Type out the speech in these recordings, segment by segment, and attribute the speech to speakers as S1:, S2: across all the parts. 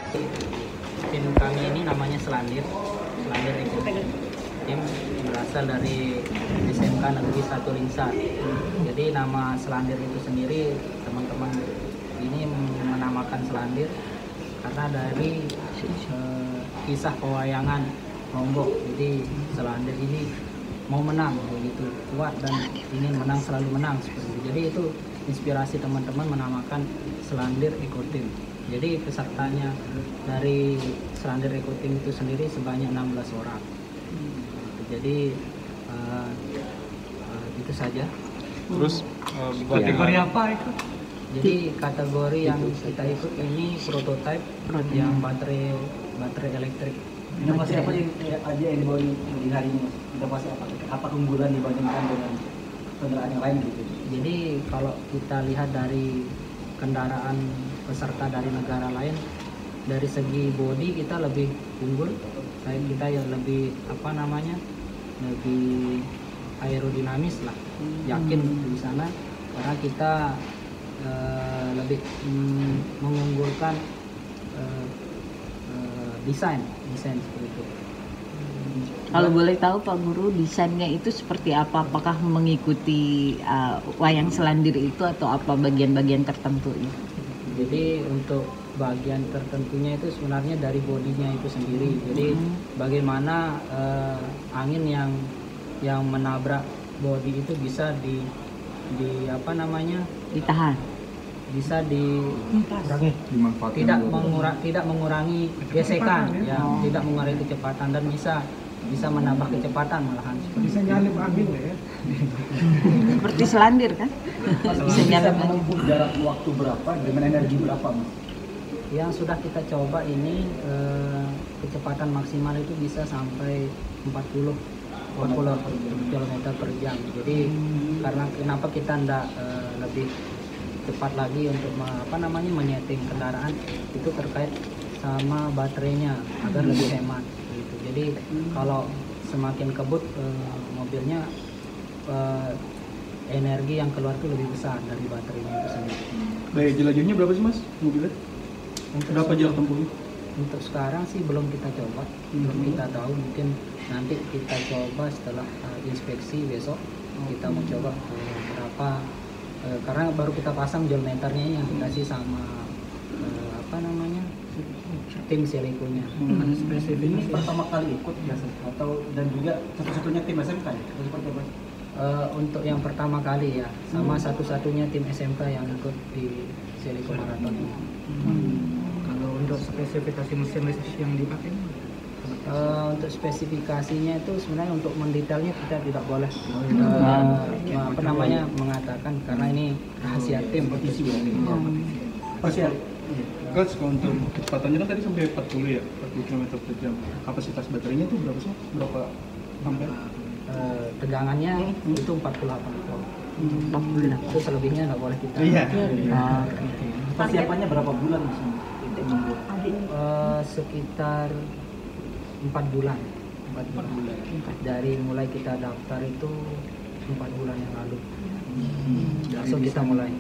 S1: Tim kami ini namanya Selandir itu tim berasal dari SMK Negeri 1 Lingsar. Jadi nama Selandir itu sendiri teman-teman ini menamakan Selandir karena dari kisah pewayangan Lombok. Jadi Selandir ini mau menang begitu kuat dan ingin menang, selalu menang seperti itu. Jadi itu inspirasi teman-teman menamakan Selandir Eco Team. Jadi pesertanya dari Selandir Eco Team itu sendiri sebanyak 16 orang. Jadi itu saja.
S2: Terus
S3: kategori apa itu?
S1: Jadi kategori yang kita ikut ini prototype yang baterai elektrik.
S4: Inovasi apa aja yang dibawa di hari ini? Inovasi apa keunggulan dibandingkan dengan kendaraan yang lain gitu?
S1: Jadi kalau kita lihat dari kendaraan peserta dari negara lain, dari segi bodi kita lebih unggul. Kita yang lebih lebih aerodinamis lah, yakin di sana karena kita lebih mengunggulkan desain seperti itu.
S5: Kalau boleh tahu Pak Guru, desainnya itu seperti apa? Apakah mengikuti wayang Selandir itu atau apa bagian-bagian tertentu?
S1: Jadi untuk bagian tertentunya itu sebenarnya dari bodinya itu sendiri. Jadi bagaimana angin yang menabrak bodi itu bisa
S5: ditahan,
S1: bisa
S2: dimanfaatkan
S1: tidak mengurangi gesekan, tidak mengurangi kecepatan dan bisa menambah kecepatan malahan.
S3: Bisa nyalip angin ya?
S5: seperti Selandir kan?
S4: Bisa menempuh jarak waktu berapa dengan energi berapa, Mas?
S1: Yang sudah kita coba ini kecepatan maksimal itu bisa sampai 40 km per jam. Jadi karena kenapa kita tidak lebih cepat lagi untuk menyeting kendaraan itu terkait sama baterainya agar lebih hemat gitu. Jadi kalau semakin kebut mobilnya energi yang keluar itu lebih besar dari baterainya itu sendiri.
S2: Daya jelajahnya berapa sih Mas mobilnya? Berapa jarak tempuhnya?
S1: Untuk sekarang sih belum kita coba, belum kita tahu. Mungkin nanti kita coba setelah inspeksi besok. Kita mau coba berapa, karena baru kita pasang geometernya yang dikasih sama tim Seleconya.
S4: Ini pertama kali ikut biasa atau dan juga satu-satunya tim SMK ya?
S1: Untuk yang pertama kali ya, sama satu-satunya tim SMK yang ikut di Seleco Marathon ini.
S3: Kalau untuk spesifikasi mesin listrik yang dipakai?
S1: Untuk spesifikasinya itu sebenarnya untuk mendetailnya kita tidak boleh mengatakan karena ini rahasia tim.
S2: Coach, untuk kecepatannya kan tadi sampai 40 ya, 40 km per jam. Kapasitas baterainya itu berapa sih? Berapa ampere?
S1: Tegangannya itu 48 volt. 48. Itu selebihnya nggak boleh kita.
S2: Iya.
S4: Persiapannya berapa bulan Mas?
S1: Sekitar 4 bulan. Dari mulai kita daftar itu 4 bulan yang lalu. Langsung kita mulai.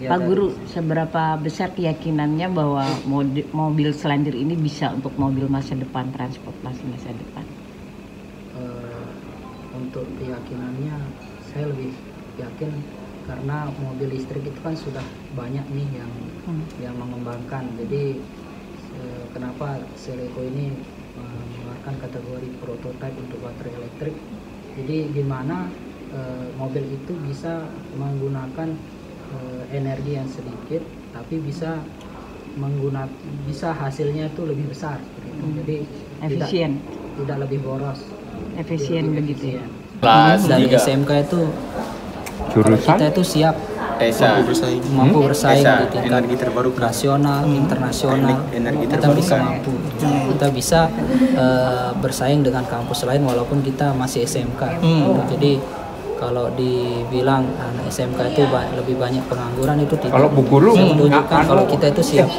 S5: Pak Guru, seberapa besar keyakinannya bahwa mobil Selandir ini bisa untuk mobil masa depan, transportasi masa depan?
S1: Untuk keyakinannya saya lebih yakin karena mobil listrik itu kan sudah banyak nih yang mengembangkan. Jadi kenapa Seleco ini mengeluarkan kategori prototype untuk baterai elektrik. Jadi gimana mobil itu bisa menggunakan energi yang sedikit tapi bisa hasilnya itu lebih besar gitu. Jadi
S5: efisien,
S1: tidak lebih boros,
S5: efisien begitu ya.
S1: Dari SMK itu kita itu siap mampu bersaing di tingkat
S6: energi terbarukan,
S1: nasional, internasional. Kita bisa mampu, kita bisa bersaing dengan kampus lain walaupun kita masih SMK. Jadi kalau dibilang anak SMK itu lebih banyak pengangguran itu tidak.
S7: Kalau Bu Guru
S1: menunjukkan kalau kita itu siap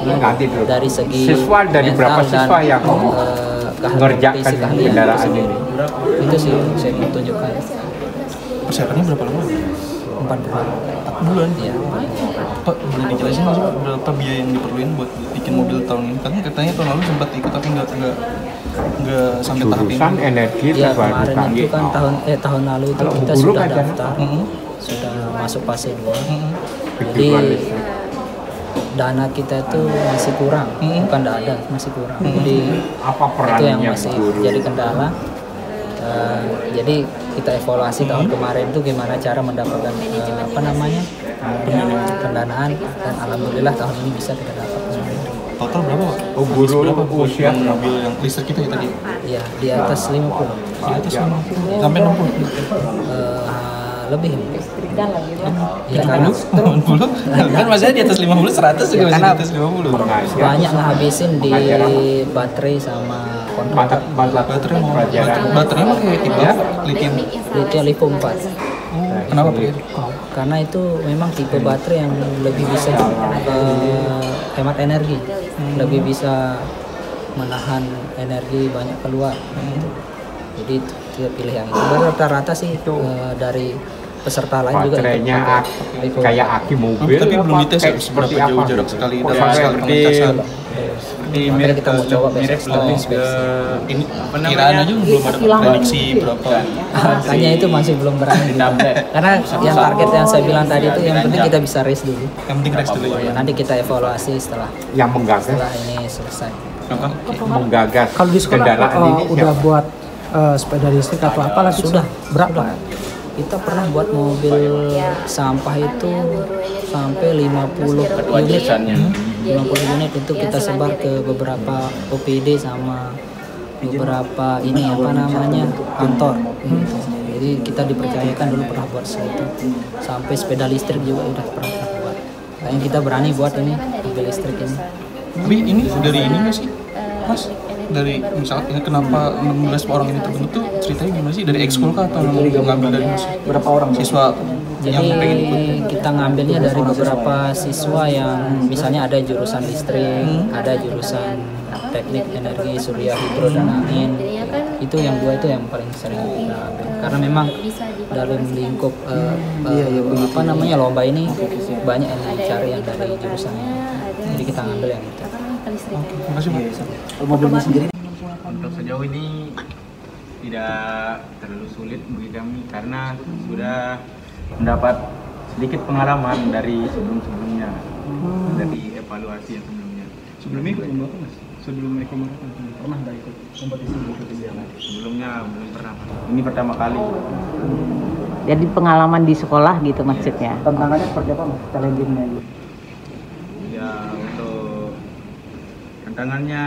S1: dari segi
S7: siswa dari berapa siswa yang mengerjakan kendaraan ini.
S1: Itu sih saya tunjukkan.
S2: Persiapannya berapa lama?
S1: 4 bulan.
S2: bulan.
S5: Iya.
S2: Pak, boleh dijelasin nggak sih Pak, berapa biaya yang diperluin buat bikin mobil tahun ini? Karena katanya tahun lalu sempat ikut tapi nggak sampai tahap ini.
S7: Jurusan energi
S5: Iya,
S7: terbarukan.
S5: kemarin itu kan tahun lalu itu
S7: Kalau
S5: kita
S7: Bengkulu
S5: sudah
S7: kan ada.
S5: daftar, sudah masuk fase 2. Jadi
S7: Kehidupan listrik.
S5: dana kita itu masih kurang, bukan tidak ada, masih kurang. Jadi
S7: Apa
S5: itu yang
S7: perannya
S5: masih
S7: guru?
S5: jadi kendala. Jadi kita evaluasi tahun kemarin itu gimana cara mendapatkan pendanaan, dan alhamdulillah tahun ini bisa kita dapat.
S2: Total berapa Pak?
S7: Oh, guru
S2: Berapa buat
S7: usia
S2: mobil yang listrik kita ya tadi?
S5: Ya di atas 50,
S2: Di atas 50 sampai 60.
S5: lebih. Ya,
S2: Karena 80 kan maksudnya di atas 50, 100 juga masih di atas 50.
S5: banyak ngabisin di baterai sama kontrol.
S2: Baterai mau baterainya mau kayak tipe lithium.
S5: Lithium 4.
S2: Kenapa Pak?
S5: Karena itu memang tipe baterai yang lebih bisa hemat energi, lebih bisa menahan energi banyak keluar. Jadi kita pilih yang itu. Rata-rata sih dari peserta lain juga
S7: Baterainya
S5: ikut.
S7: kayak aki mobil.
S2: Tapi belum
S7: apa
S2: dites
S7: kayak
S2: ya seberapa jauh jarak sekali dalam
S7: Sampai
S2: sekali
S7: di-
S2: pengecasan.
S5: Makanya kita mau coba besok inspeksi.
S2: Ini kiraan aja belum ada prediksi berapa.
S5: Makanya itu masih belum berani. Karena yang target yang saya bilang tadi itu yang penting kita bisa race dulu.
S2: Yang penting rest dulu ya.
S5: Nanti kita evaluasi setelah
S7: yang menggagas
S5: ini selesai.
S2: Apa?
S7: menggagas
S3: Kalau di sekolah
S7: kendaraan ini
S3: udah
S7: siapa?
S3: buat sepeda listrik atau apa lagi?
S5: Sudah.
S3: Berapa?
S5: Kita pernah buat mobil sampah itu sampai 50 unit. 50 unit itu kita sebar ke beberapa OPD sama beberapa kantor. Jadi kita dipercayakan dulu pernah buat itu. Sampai sepeda listrik juga udah pernah buat. Kayaknya kita berani buat ini mobil listrik ini.
S2: Tapi ini dari ini nggak sih, Mas? Dari misalnya kenapa 16 orang ini terbentuk tuh ceritanya gimana sih? Dari ekskul kah atau ngambil dari mas?
S4: Berapa orang?
S2: Siswa yang
S5: Jadi
S2: pengen ikut?
S5: kita ngambilnya dari beberapa siswa yang misalnya ada jurusan listrik, ada jurusan teknik energi surya hidro dan angin. Itu yang dua itu yang paling sering kita ambil. Karena memang dalam lingkup lomba ini banyak yang cari yang dari jurusan ini. Jadi kita ngambil yang itu.
S2: Makasih Pak.
S4: Mobilnya sendiri
S6: Untuk sejauh ini tidak terlalu sulit bagi kami karena sudah mendapat sedikit pengalaman dari sebelum-sebelumnya, dari evaluasi yang sebelumnya.
S2: Sebelumnya ikut lomba apa Mas? Sebelum Eko Marathon pernah nggak ikut kompetisi yang lain?
S6: Sebelumnya belum pernah. Ini pertama kali.
S5: Jadi pengalaman di sekolah gitu maksudnya.
S4: tantangannya seperti apa Mas? Challenging-nya gitu.
S6: Ya untuk tantangannya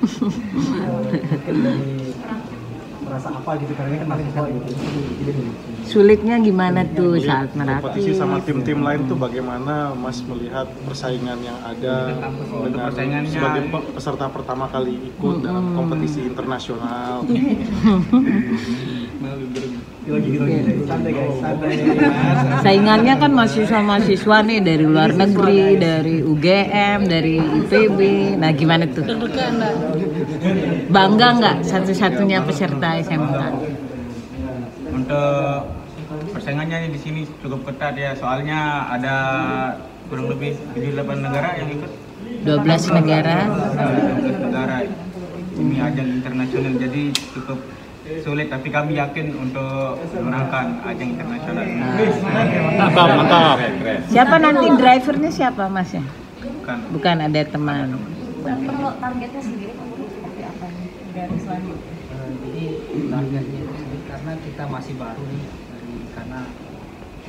S4: Mungkin dari merasa apa gitu karena ini kan mahasiswa gitu.
S5: Sulitnya gimana tuh saat melatih?
S8: Kompetisi sama tim-tim lain tuh bagaimana Mas melihat persaingan yang ada dengan
S6: persaingannya-
S8: sebagai peserta pertama kali ikut dalam kompetisi internasional.
S4: Santai guys, santai.
S5: Saingannya kan mahasiswa-mahasiswa nih dari luar negeri, dari UGM, dari IPB. Nah gimana tuh? Bangga nggak satu-satunya peserta SMK?
S6: untuk persaingannya di sini cukup ketat ya, soalnya ada kurang lebih 7-8 negara yang ikut.
S5: 12 negara.
S6: 12 negara. Ini ajang internasional jadi cukup sulit, tapi kami yakin untuk memenangkan ajang internasional.
S8: Mantap.
S5: Siapa nanti drivernya siapa mas ya?
S6: Bukan.
S5: Bukan ada teman.
S9: Perlu targetnya sendiri Pak Guru seperti apa nih dari selanjutnya?
S1: Jadi targetnya itu karena kita masih baru nih, karena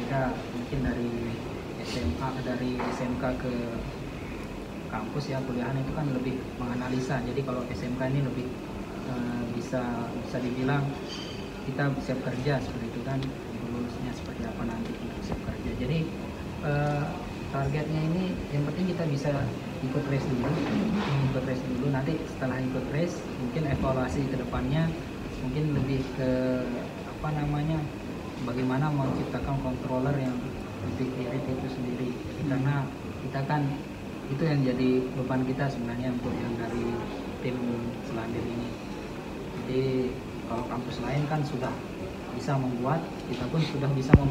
S1: kita mungkin dari SMK ke kampus ya, kuliahan itu kan lebih menganalisa. Jadi kalau SMK ini lebih bisa dibilang kita siap kerja seperti itu kan, lulusnya seperti apa nanti untuk siap kerja. Jadi targetnya ini yang penting kita bisa ikut race dulu, nanti setelah ikut race mungkin evaluasi ke depannya mungkin lebih ke bagaimana menciptakan controller yang lebih irit itu sendiri, karena kita kan itu yang jadi beban kita sebenarnya untuk yang dari tim Selandir ini. Jadi kalau kampus lain kan sudah bisa membuat, kita pun sudah bisa membuat